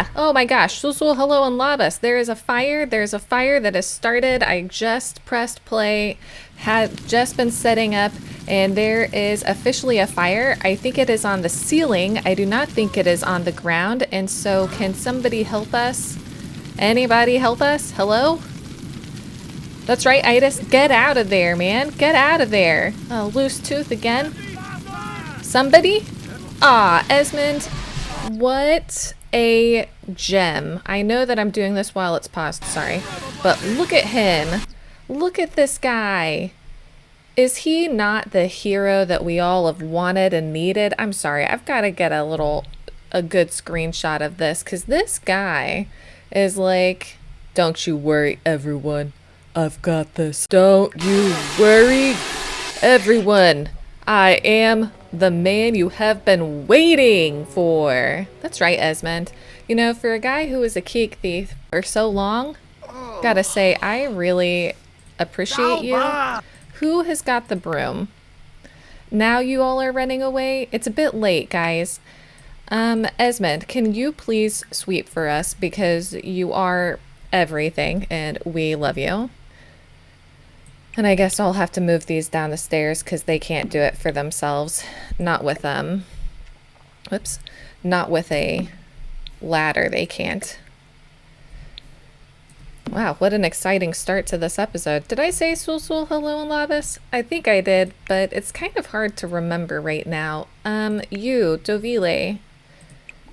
Yeah. Oh my gosh. Susul, hello, and Labas. There is a fire. There's a fire that has started. I just pressed play, had just been setting up, and there is officially a fire. I think it is on the ceiling. I do not think it is on the ground. And so can somebody help us? Anybody help us? Hello? That's right, Itis. Get out of there, man. Get out of there. Oh, loose tooth again. Somebody? Ah, Esmond. What a gem. I know that I'm doing this while it's paused, sorry. But look at him. Look at this guy. Is he not the hero that we all have wanted and needed? I'm sorry, I've got to get a good screenshot of this, because this guy is like, don't you worry, everyone. I've got this. Don't you worry, everyone. I am the man you have been waiting for. That's right, Esmond. You know, for a guy who was a cake thief for so long, gotta say, I really appreciate you. Who has got the broom? Now you all are running away? It's a bit late, guys. Esmond, can you please sweep for us, because you are everything and we love you. And I guess I'll have to move these down the stairs because they can't do it for themselves. Not with whoops, not with a ladder, they can't. Wow, what an exciting start to this episode. Did I say Sul hello and Labis? I think I did, but it's kind of hard to remember right now. You, Dovile,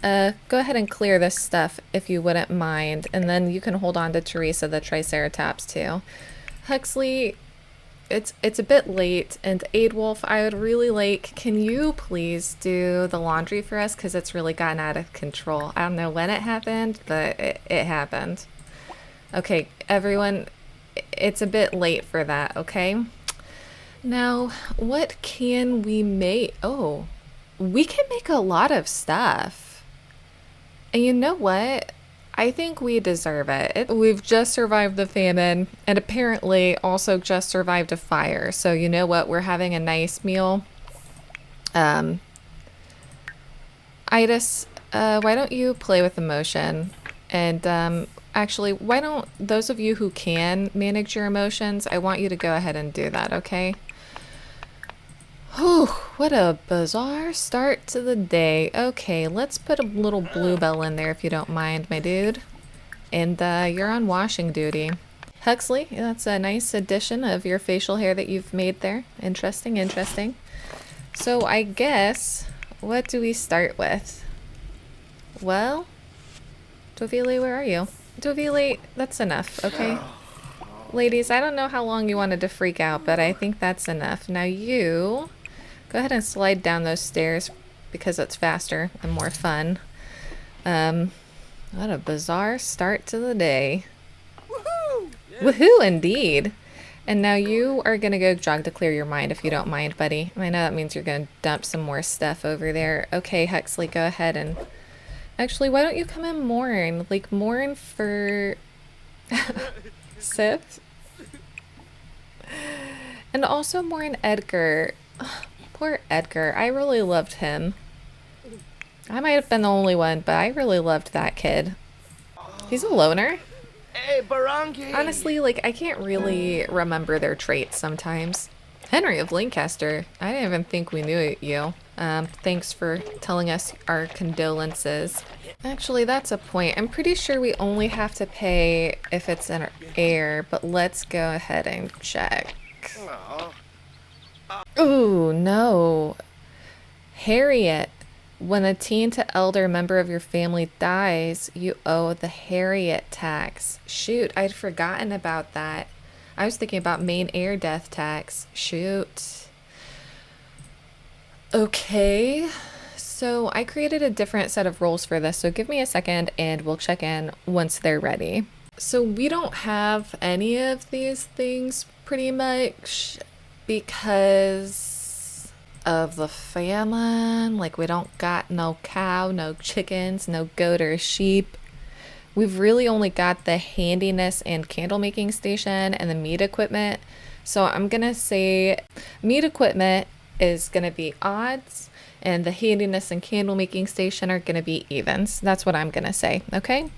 go ahead and clear this stuff if you wouldn't mind, and then you can hold on to Teresa the Triceratops too. Huxley, it's a bit late, and Aidwolf, I would really like, can you please do the laundry for us, because it's really gotten out of control. I don't know when it happened, but it happened. Okay, everyone, it's a bit late for that, okay? Now, what can we make? Oh, we can make a lot of stuff. And you know what? I think we deserve it. We've just survived the famine and apparently also just survived a fire. So you know what? We're having a nice meal. Itis, why don't you play with emotion? And actually, why don't those of you who can manage your emotions, I want you to go ahead and do that, okay? Whew, what a bizarre start to the day. Okay, let's put a little bluebell in there if you don't mind, my dude. And you're on washing duty. Huxley, that's a nice addition of your facial hair that you've made there. Interesting, interesting. So I guess, what do we start with? Well, Dovile, where are you? Dovile, that's enough, okay? Ladies, I don't know how long you wanted to freak out, but I think that's enough. Now you... go ahead and slide down those stairs because it's faster and more fun. What a bizarre start to the day. Woohoo! Yeah. Woohoo indeed. And now you are going to go jog to clear your mind if you don't mind, buddy. I know that means you're going to dump some more stuff over there. Okay, Huxley, go ahead and... actually, why don't you come and mourn? Like, mourn for... Sif? And also mourn Edgar. Poor Edgar. I really loved him. I might have been the only one, but I really loved that kid. He's a loner. Hey, Barangi. Honestly, like, I can't really remember their traits sometimes. Henry of Lancaster. I didn't even think we knew you. Thanks for telling us our condolences. Actually, that's a point. I'm pretty sure we only have to pay if it's in air, but let's go ahead and check. Ooh, no. Harriet. When a teen to elder member of your family dies, you owe the Harriet tax. Shoot, I'd forgotten about that. I was thinking about main heir death tax. Shoot. Okay. So I created a different set of rules for this, so give me a second and we'll check in once they're ready. So we don't have any of these things pretty much because of the famine. Like, we don't got no cow, no chickens, no goat or sheep. We've really only got the handiness and candle making station and the meat equipment. So I'm gonna say meat equipment is gonna be odds and the handiness and candle making station are going to be evens. That's what I'm going to say, okay?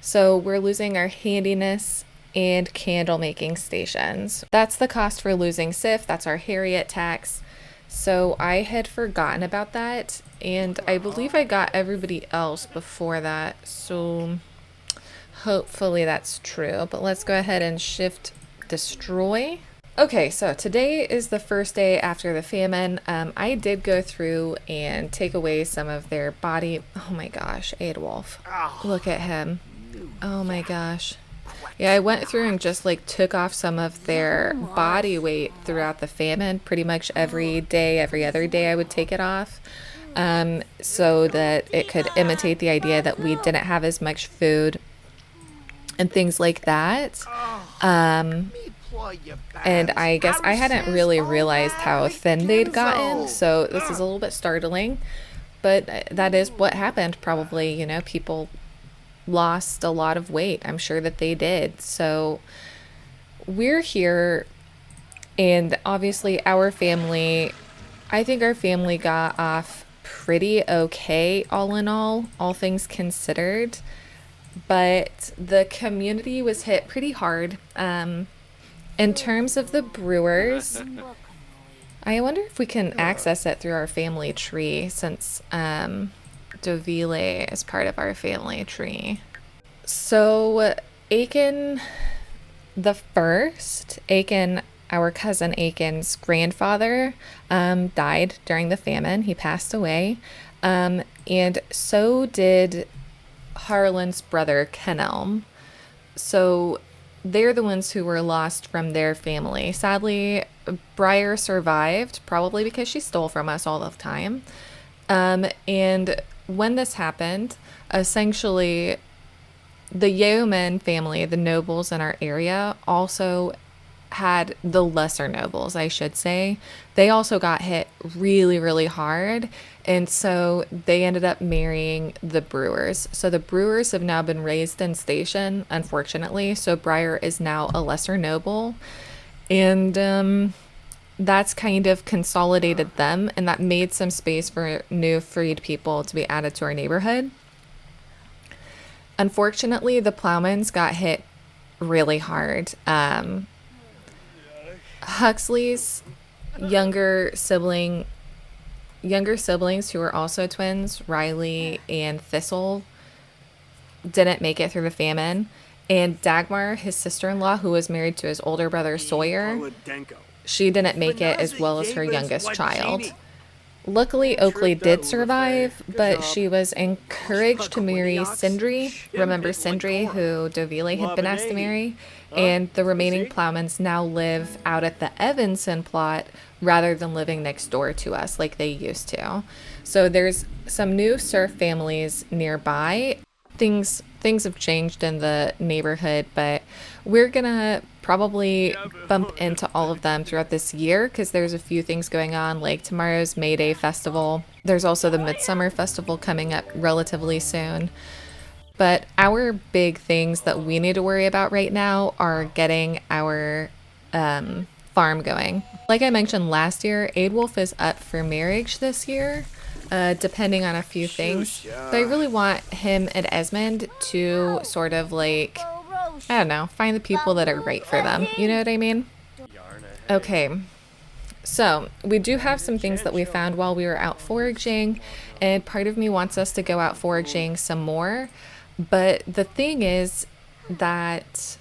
So we're losing our handiness and candle making stations. That's the cost for losing SIF. That's our Harriet tax. So I had forgotten about that, and I believe I got everybody else before that. So hopefully that's true. But let's go ahead and shift destroy. Okay, so today is the first day after the famine. I did go through and take away some of their body. Oh my gosh, Adolf. Look at him. Oh my gosh. Yeah, I went through and just like took off some of their body weight throughout the famine. Pretty much every day, every other day I would take it off, so that it could imitate the idea that we didn't have as much food and things like that. And I guess I hadn't really realized how thin they'd gotten, so this is a little bit startling, but that is what happened probably. You know, people lost a lot of weight. I'm sure that they did. So we're here, and obviously our family, I think our family got off pretty okay all in all things considered, but the community was hit pretty hard. In terms of the brewers, I wonder if we can access it through our family tree, since Deauville is part of our family tree. So Aiken the First, Aiken, our cousin Aiken's grandfather, died during the famine. He passed away, and so did Harlan's brother Kenelm. So they're the ones who were lost from their family. Sadly, Briar survived, probably because she stole from us all the time. And when this happened, essentially, the yeoman family, the nobles in our area, also had the lesser nobles, I should say. They also got hit really, really hard. And so they ended up marrying the brewers. So the brewers have now been raised in station, unfortunately. So Briar is now a lesser noble. And that's kind of consolidated them, and that made some space for new freed people to be added to our neighborhood. Unfortunately, the Plowmans got hit really hard. Huxley's younger siblings, who were also twins, Riley and Thistle, didn't make it through the famine. And Dagmar, his sister-in-law, who was married to his older brother Sawyer, she didn't make it, as well as her youngest child. Luckily, Oakley did survive, but she was encouraged to marry Sindri. Remember Sindri, who Deauville had been asked to marry? And the remaining Plowmans now live out at the Evanson plot rather than living next door to us like they used to. So there's some new serf families nearby. Things have changed in the neighborhood, but we're gonna probably bump into all of them throughout this year, because there's a few things going on, like tomorrow's May Day festival. There's also the Midsummer Festival coming up relatively soon. But our big things that we need to worry about right now are getting our farm going. Like I mentioned last year, Adolf is up for marriage this year, depending on a few things. But I really want him and Esmond to sort of like, I don't know, find the people that are right for them. You know what I mean? Okay. So we do have some things that we found while we were out foraging, and part of me wants us to go out foraging some more. But the thing is that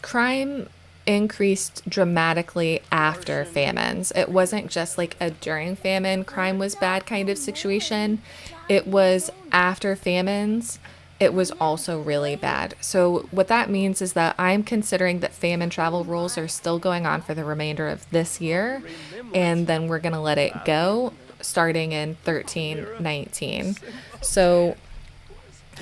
crime increased dramatically after famines. It wasn't just like a during famine crime was bad kind of situation. It was after famines. It was also really bad. So what that means is that I'm considering that famine travel rules are still going on for the remainder of this year, and then we're going to let it go starting in 1319. So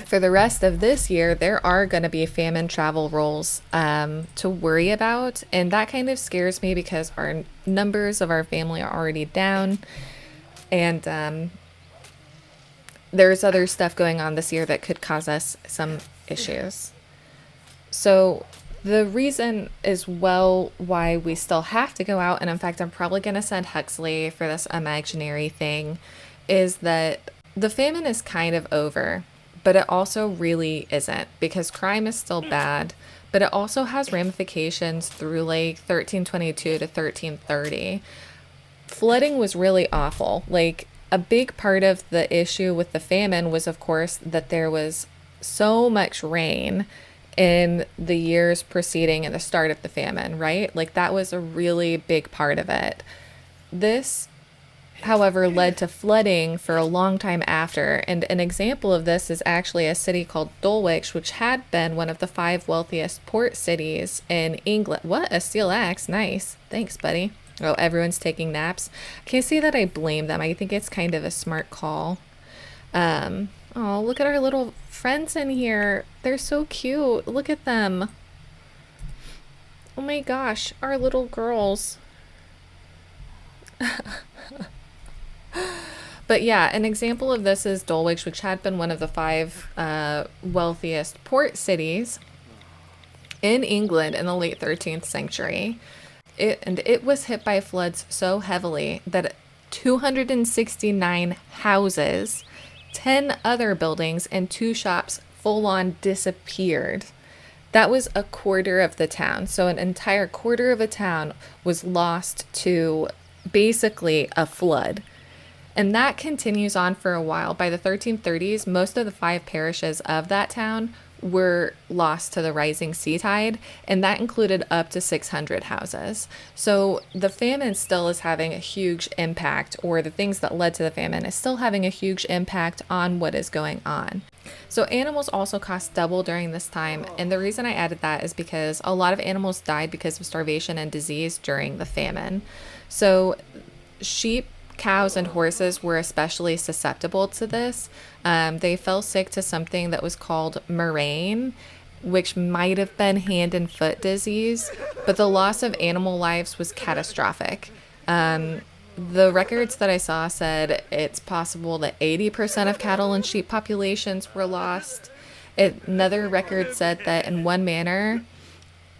for the rest of this year, there are going to be famine travel rules to worry about, and that kind of scares me because our numbers of our family are already down, and there's other stuff going on this year that could cause us some issues. So The reason as well why we still have to go out, and in fact, I'm probably going to send Huxley for this imaginary thing, is that the famine is kind of over, but it also really isn't because crime is still bad, but it also has ramifications through like 1322 to 1330. Flooding was really awful. Like, a big part of the issue with the famine was, of course, that there was so much rain in the years preceding the start of the famine, right? Like, that was a really big part of it. This, however, led to flooding for a long time after. And an example of this is actually a city called Dulwich, which had been one of the 5 wealthiest port cities in England. What? A steel axe. Nice. Thanks, buddy. Oh, everyone's taking naps. I can't say that I blame them. I think it's kind of a smart call. Oh, look at our little friends in here. They're so cute. Look at them. Oh my gosh, our little girls. But yeah, an example of this is Dulwich, which had been one of the 5 wealthiest port cities in England in the late 13th century. It was hit by floods so heavily that 269 houses, 10 other buildings, and 2 shops full on disappeared. That was a quarter of the town. So an entire quarter of a town was lost to basically a flood. And that continues on for a while. By the 1330s, most of the 5 parishes of that town were lost to the rising sea tide, and that included up to 600 houses. So the famine still is having a huge impact, or the things that led to the famine is still having a huge impact on what is going on. So animals also cost double during this time, and the reason I added that is because a lot of animals died because of starvation and disease during the famine. So sheep, cows, and horses were especially susceptible to this. They fell sick to something that was called murrain, which might have been hand and foot disease, but the loss of animal lives was catastrophic. The records that I saw said it's possible that 80% of cattle and sheep populations were lost. Another record said that in one manor,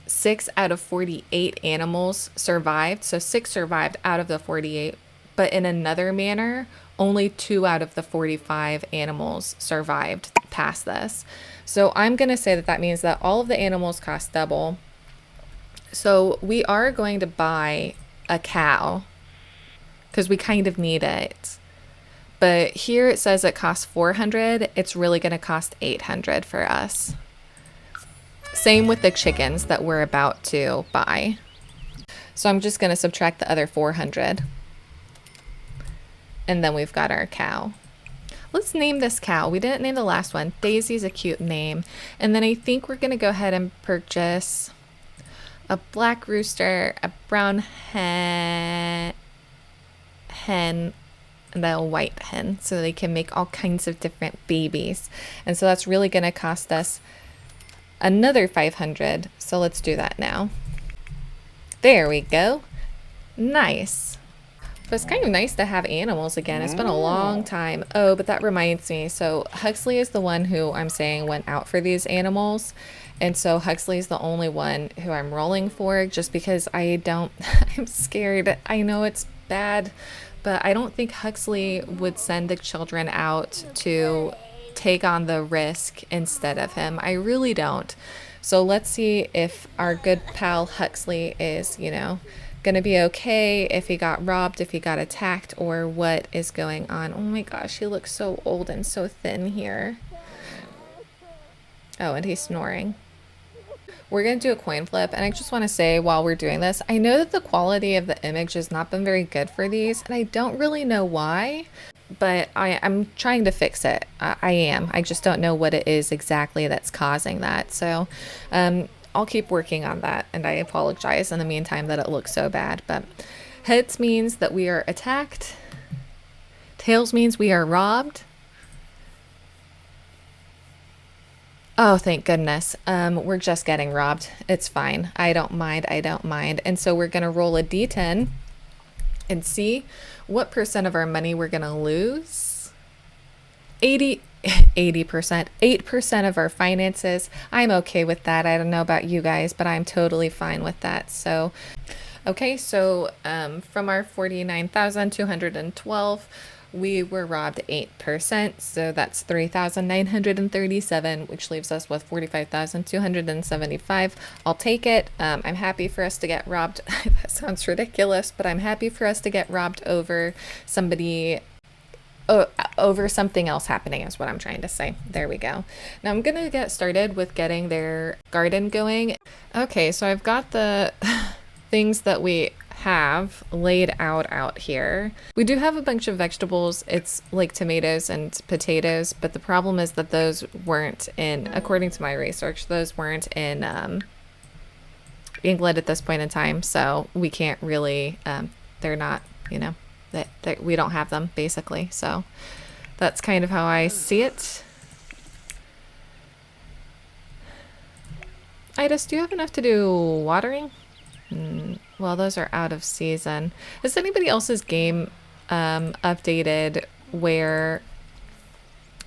6 out of 48 animals survived. So 6 survived out of the 48. But in another manner, only 2 out of the 45 animals survived past this. So I'm going to say that means that all of the animals cost double. So we are going to buy a cow because we kind of need it. But here it says it costs 400. It's really going to cost 800 for us. Same with the chickens that we're about to buy. So I'm just going to subtract the other 400. And then we've got our cow. Let's name this cow. We didn't name the last one. Daisy's a cute name. And then I think we're going to go ahead and purchase a black rooster, a brown hen, and a white hen, so they can make all kinds of different babies. And so that's really going to cost us another 500. So let's do that now. There we go. Nice. But it's kind of nice to have animals again. It's been a long time. Oh, but that reminds me. So Huxley is the one who I'm saying went out for these animals. And so Huxley is the only one who I'm rolling for, just because I'm scared. I know it's bad, but I don't think Huxley would send the children out to take on the risk instead of him. I really don't. So let's see if our good pal Huxley is, going to be okay, if he got robbed, if he got attacked, or what is going on. Oh my gosh, he looks so old and so thin here. Oh, and he's snoring. We're going to do a coin flip, and I just want to say while we're doing this, I know that the quality of the image has not been very good for these, and I don't really know why, but I'm trying to fix it. I am. I just don't know what it is exactly that's causing that. So, I'll keep working on that, and I apologize in the meantime that it looks so bad. But heads means that we are attacked. Tails means we are robbed. Oh, thank goodness. We're just getting robbed. It's fine. I don't mind. And so we're going to roll a d10 and see what % of our money we're going to lose. 80. 80%, 8% of our finances. I'm okay with that. I don't know about you guys, but I'm totally fine with that. So, okay, so from our 49,212, we were robbed 8%, so that's 3,937, which leaves us with 45,275. I'll take it. I'm happy for us to get robbed. That sounds ridiculous, but I'm happy for us to get robbed over over something else happening is what I'm trying to say. There we go. Now I'm gonna get started with getting their garden going. Okay, so I've got the things that we have laid out here. We do have a bunch of vegetables. It's like tomatoes and potatoes, but the problem is that those weren't in, according to my research, those weren't in England at this point in time, so we can't really, they're not, that we don't have them basically. So that's kind of how I see it. Idas, do you have enough to do watering? Well, those are out of season. Is anybody else's game updated where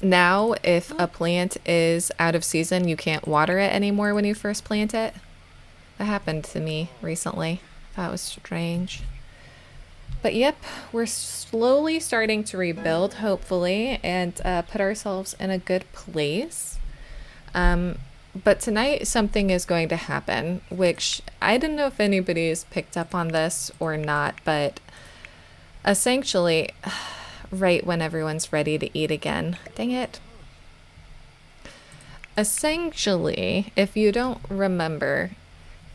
now if a plant is out of season, you can't water it anymore when you first plant it? That happened to me recently. That was strange. But yep, we're slowly starting to rebuild, hopefully, and put ourselves in a good place. But tonight something is going to happen, which I don't know if anybody's picked up on this or not, but essentially, right when everyone's ready to eat again. Dang it. Essentially, if you don't remember,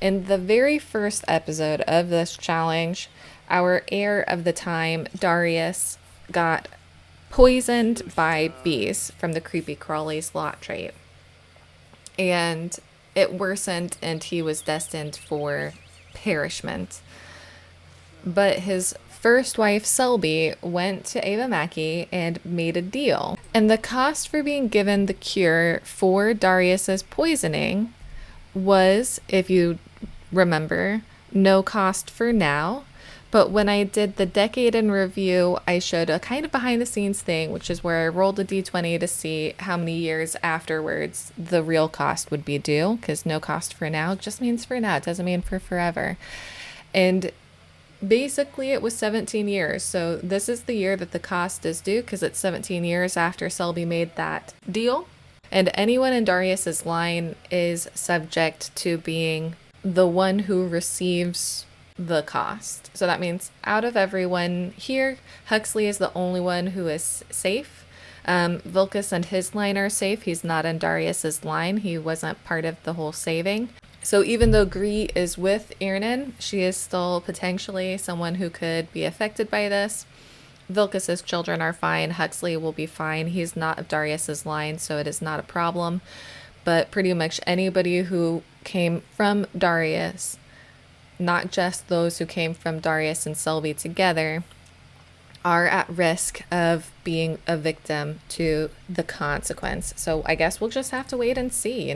in the very first episode of this challenge, our heir of the time, Darius, got poisoned by bees from the creepy crawly slot trait. And it worsened and he was destined for perishment. But his first wife, Selby, went to Ava Mackey and made a deal. And the cost for being given the cure for Darius's poisoning was, if you remember, no cost for now. But when I did the decade in review, I showed a kind of behind the scenes thing, which is where I rolled a d20 to see how many years afterwards the real cost would be due, because no cost for now just means for now. It doesn't mean for forever. And basically it was 17 years. So this is the year that the cost is due, because it's 17 years after Selby made that deal. And anyone in Darius's line is subject to being the one who receives the cost. So that means out of everyone here, Huxley is the only one who is safe. Vilcus and his line are safe. He's not in Darius's line. He wasn't part of the whole saving. So even though Gree is with Irnan, she is still potentially someone who could be affected by this. Vilcus's children are fine. Huxley will be fine. He's not of Darius's line, so it is not a problem. But pretty much anybody who came from Darius, not just those who came from Darius and Selby together, are at risk of being a victim to the consequence. So I guess we'll just have to wait and see,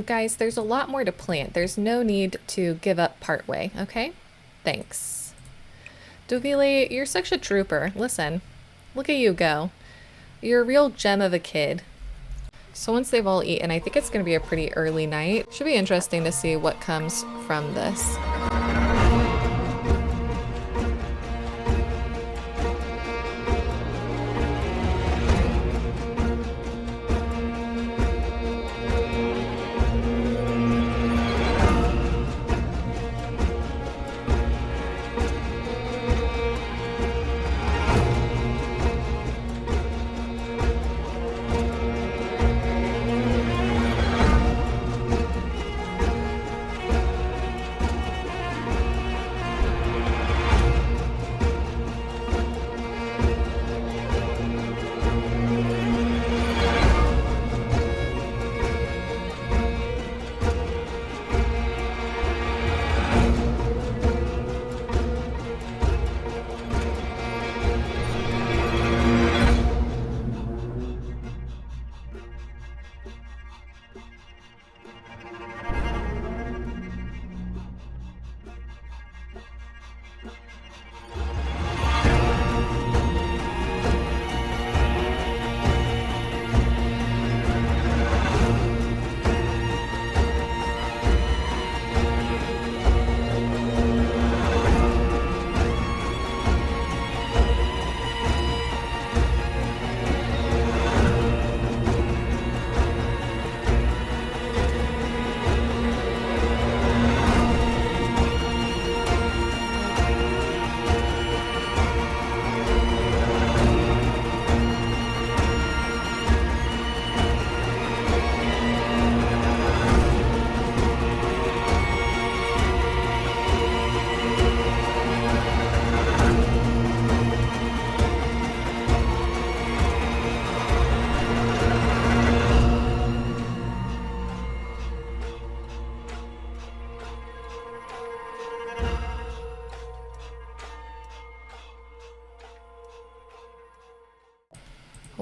Guys, there's a lot more to plant. There's no need to give up partway, okay? Thanks. Dovile, you're such a trooper. Listen, look at you go. You're a real gem of a kid. So once they've all eaten, I think it's going to be a pretty early night. Should be interesting to see what comes from this.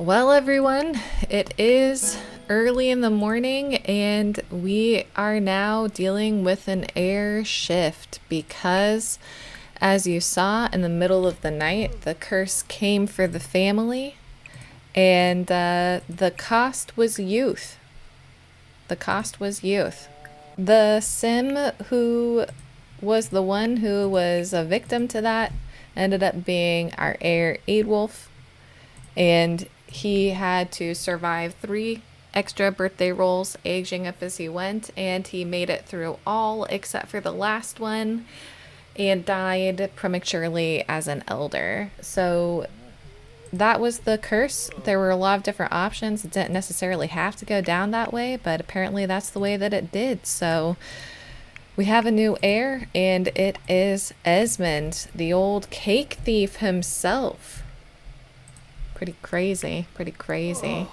Well, everyone, it is early in the morning and we are now dealing with an air shift because, as you saw in the middle of the night, the curse came for the family and the cost was youth. The cost was youth. The sim who was the one who was a victim to that ended up being our heir Aidwolf, and he had to survive 3 extra birthday rolls, aging up as he went, and he made it through all except for the last one and died prematurely as an elder. So that was the curse. There were a lot of different options. It didn't necessarily have to go down that way, but apparently that's the way that it did. So we have a new heir, and it is Esmond, the old cake thief himself. Pretty crazy, pretty crazy.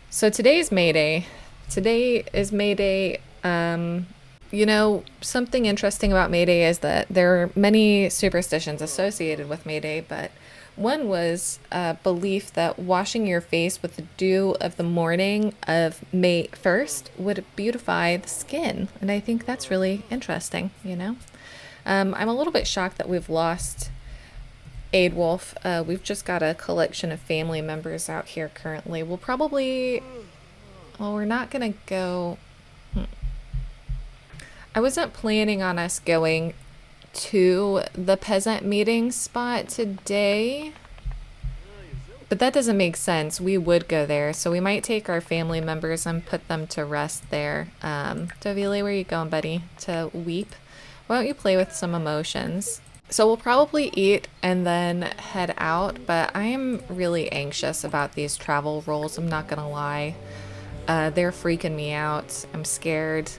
So today's May Day. Today is May Day. You know, something interesting about May Day is that there are many superstitions associated with May Day, but one was a belief that washing your face with the dew of the morning of May 1st would beautify the skin. And I think that's really interesting, you know? I'm a little bit shocked that we've lost Aidwolf. We've just got a collection of family members out here currently. We'll probably... Well, we're not going to go... I wasn't planning on us going to the peasant meeting spot today, but that doesn't make sense. We would go there, so we might take our family members and put them to rest there. Dovile, where are you going, buddy? To weep? Why don't you play with some emotions? So we'll probably eat and then head out, but I am really anxious about these travel rolls, I'm not gonna lie. They're freaking me out. I'm scared.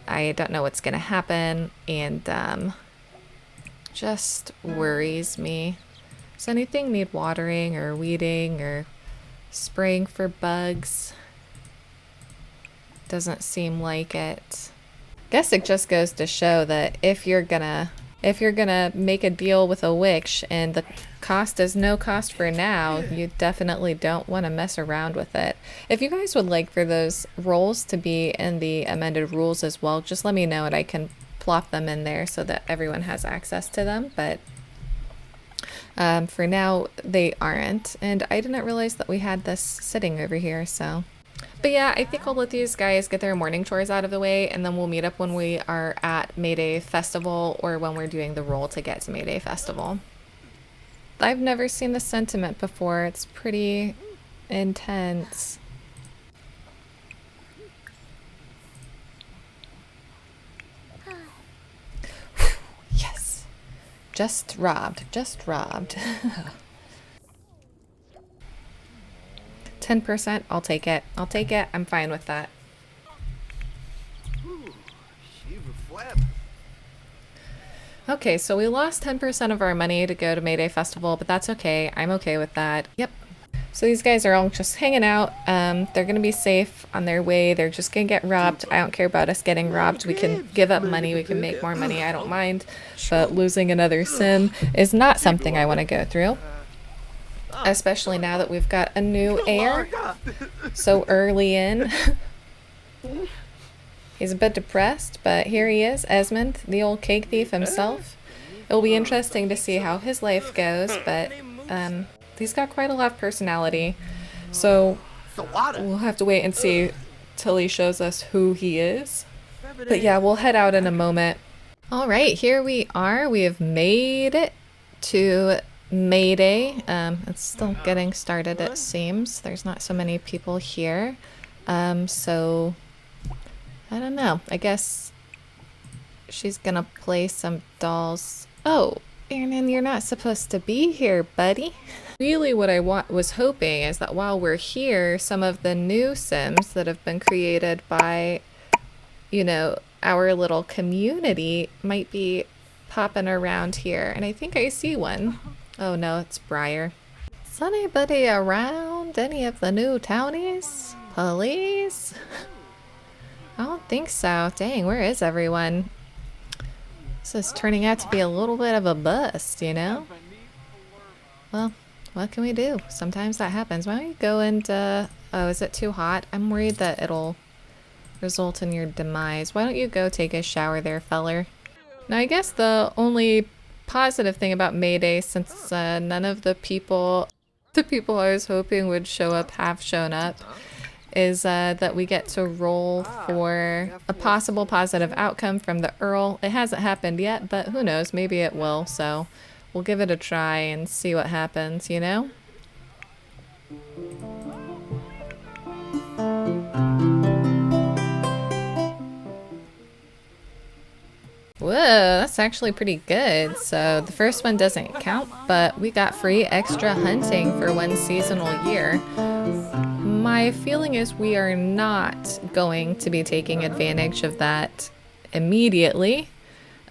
I don't know what's gonna happen, and just worries me. Does anything need watering or weeding or spraying for bugs? Doesn't seem like it. Guess it just goes to show that if you're gonna make a deal with a witch and the cost is no cost for now, you definitely don't want to mess around with it. If you guys would like for those roles to be in the amended rules as well, just let me know and I can plop them in there so that everyone has access to them, but for now they aren't, and I didn't realize that we had this sitting over here. So but yeah, I think I'll let these guys get their morning chores out of the way, and then we'll meet up when we are at May Day Festival or when we're doing the roll to get to May Day Festival. I've never seen the sentiment before. It's pretty intense. Yes. Just robbed. Just robbed. 10%, I'll take it. I'll take it. I'm fine with that. Okay, so we lost 10% of our money to go to May Day Festival, but that's okay. I'm okay with that. Yep. So these guys are all just hanging out. They're gonna be safe on their way. They're just gonna get robbed. I don't care about us getting robbed. We can give up money. We can make more money. I don't mind. But losing another sim is not something I want to go through. Especially now that we've got a new heir so early in. He's a bit depressed, but here he is, Esmond, the old cake thief himself. It'll be interesting to see how his life goes, but he's got quite a lot of personality. So we'll have to wait and see till he shows us who he is. But yeah, we'll head out in a moment. All right, here we are. We have made it to May Day. It's still getting started, it seems. There's not so many people here. So I don't know. I guess she's gonna play some dolls. Oh, Aaron, you're not supposed to be here, buddy. Really what I was hoping is that while we're here, some of the new Sims that have been created by, you know, our little community might be popping around here. And I think I see one. Oh no, it's Briar. Is anybody around? Any of the new townies? Police? I don't think so. Dang, where is everyone? This is turning out to be a little bit of a bust, you know? Well, what can we do? Sometimes that happens. Why don't you go and, oh, is it too hot? I'm worried that it'll result in your demise. Why don't you go take a shower there, feller? Now, I guess the only positive thing about May Day, since none of the people I was hoping would show up have shown up, is that we get to roll for a possible positive outcome from the Earl. It hasn't happened yet, but who knows? Maybe it will, so we'll give it a try and see what happens, you know? Whoa, that's actually pretty good. So the first one doesn't count, but we got free extra hunting for one seasonal year. My feeling is we are not going to be taking advantage of that immediately.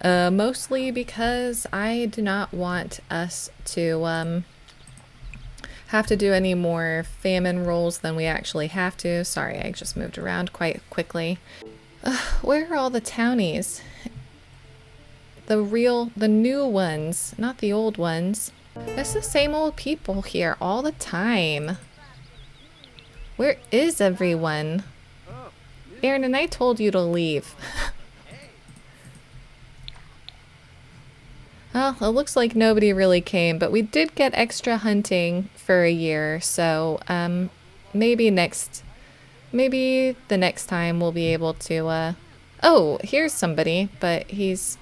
Mostly because I do not want us to have to do any more famine rolls than we actually have to. Sorry, I just moved around quite quickly. Where are all the townies? The new ones, not the old ones. It's the same old people here all the time. Where is everyone? Aaron, and I told you to leave. Well, it looks like nobody really came, but we did get extra hunting for a year, so maybe the next time we'll be able to oh, here's somebody, but he's,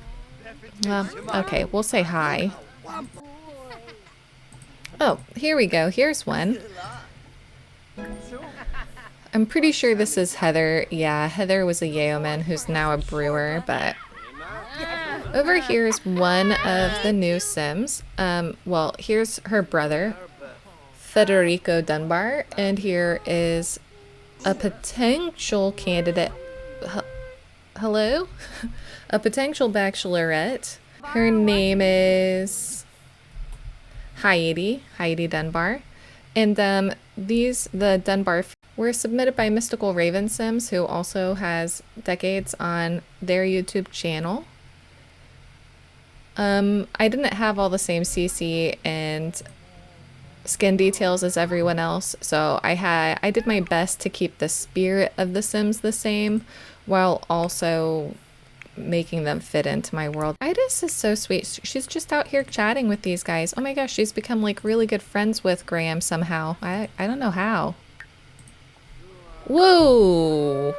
well, okay, we'll say hi. Oh, here we go. Here's one. I'm pretty sure this is Heather. Yeah, Heather was a yeoman who's now a brewer, but over here is one of the new Sims. Well, here's her brother, Federico Dunbar, and here is a potential candidate. Hello? A potential bachelorette. Her name is Heidi Dunbar. And the Dunbar were submitted by Mystical Raven Sims, who also has decades on their YouTube channel. I didn't have all the same CC and skin details as everyone else, so I did my best to keep the spirit of the Sims the same while also making them fit into my world. Itis is so sweet. She's just out here chatting with these guys. Oh my gosh, she's become like really good friends with Graham somehow. I don't know how. Whoa!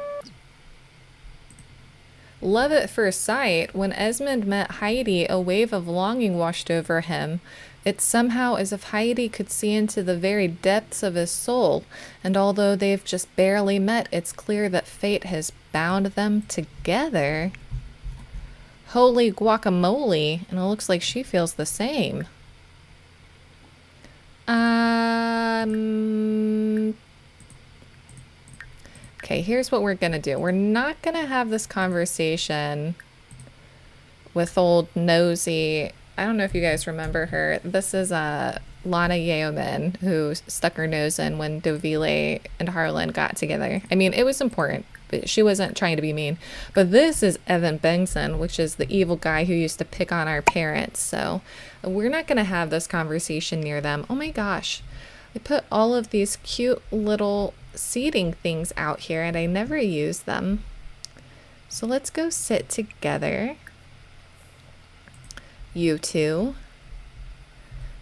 Love at first sight. When Esmond met Heidi, a wave of longing washed over him. It's somehow as if Heidi could see into the very depths of his soul, and although they've just barely met, it's clear that fate has bound them together. Holy guacamole, and it looks like she feels the same. Okay, here's what we're gonna do. We're not gonna have this conversation with old Nosy. I don't know if you guys remember her. This is Lana Yeoman, who stuck her nose in when Dovile and Harlan got together. I mean, it was important, but she wasn't trying to be mean. But this is Evan Bengtson, which is the evil guy who used to pick on our parents. So we're not gonna have this conversation near them. Oh my gosh. I put all of these cute little seating things out here and I never use them. So let's go sit together. You two.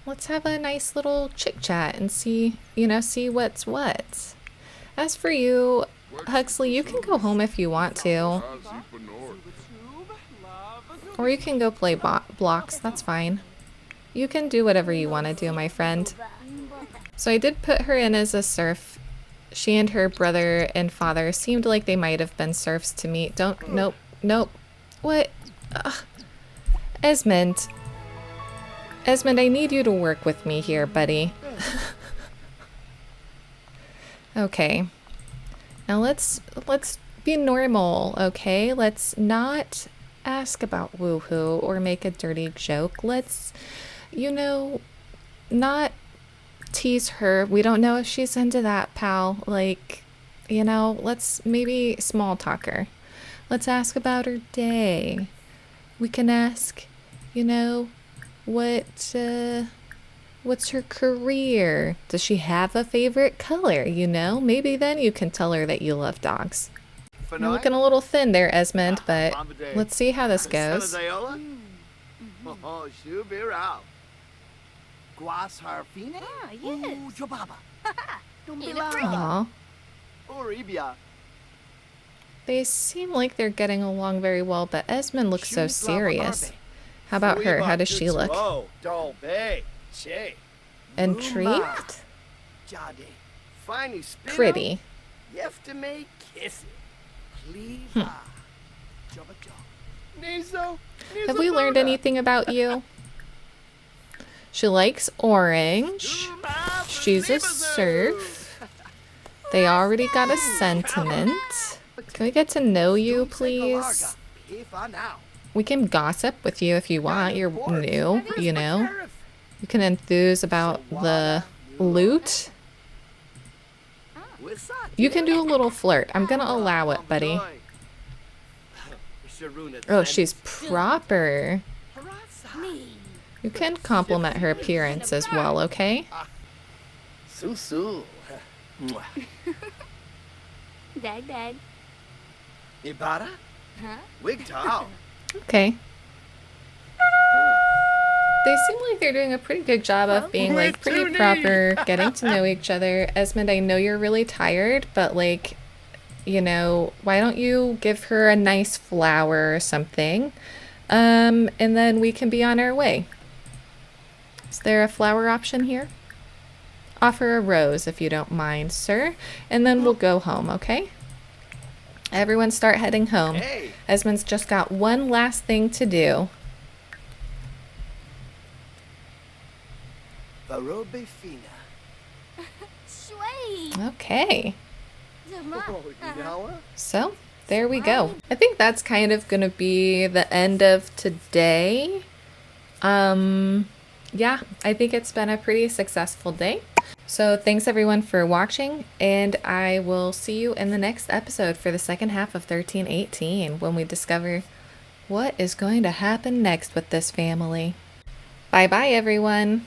Let's have a nice little chit chat and see what's what. As for you, Huxley, you can go home if you want to. Or you can go play blocks, that's fine. You can do whatever you want to do, my friend. So I did put her in as a serf. She and her brother and father seemed like they might have been serfs to me. Nope. What? Ugh. Esmond, I need you to work with me here, buddy. Okay. Now let's be normal, okay? Let's not ask about woohoo or make a dirty joke. Let's, not tease her. We don't know if she's into that, pal. Like, let's maybe small talk her. Let's ask about her day. We can ask, what What's her career? Does she have a favorite color? You know, maybe then you can tell her that you love dogs. You're looking a little thin there, Esmond, but let's see how this goes. Oh, should be around. Guas harfine? Yes. Jobaba. Aw, Oribia. they seem like they're getting along very well, but Esmond looks so serious. How about her? How does she look? Intrigued? Jade. Finally spin. Pretty. You have to make kiss it. Please. Nizo. Have we learned anything about you? She likes orange. She's a serf. They already got a sentiment. Can we get to know you, please? We can gossip with you if you want. You're new, you know. You can enthuse about the loot. You can do a little flirt. I'm gonna allow it, buddy. Oh, she's proper. You can compliment her appearance as well, okay? Susu. Dag. Ibara? Huh? Wig towel. Okay. They seem like they're doing a pretty good job of being like pretty proper, getting to know each other. Esmond, I know you're really tired, but like, you know, why don't you give her a nice flower or something? And then we can be on our way. Is there a flower option here? Offer a rose if you don't mind, sir. And then we'll go home, okay? Everyone start heading home. Hey. Esmond's just got one last thing to do. Varobe fina. Sway. Okay. Oh, Yawa? So, there we go. I think that's kind of going to be the end of today. Yeah, I think it's been a pretty successful day. So, thanks everyone for watching, and I will see you in the next episode for the second half of 1318 when we discover what is going to happen next with this family. Bye-bye, everyone.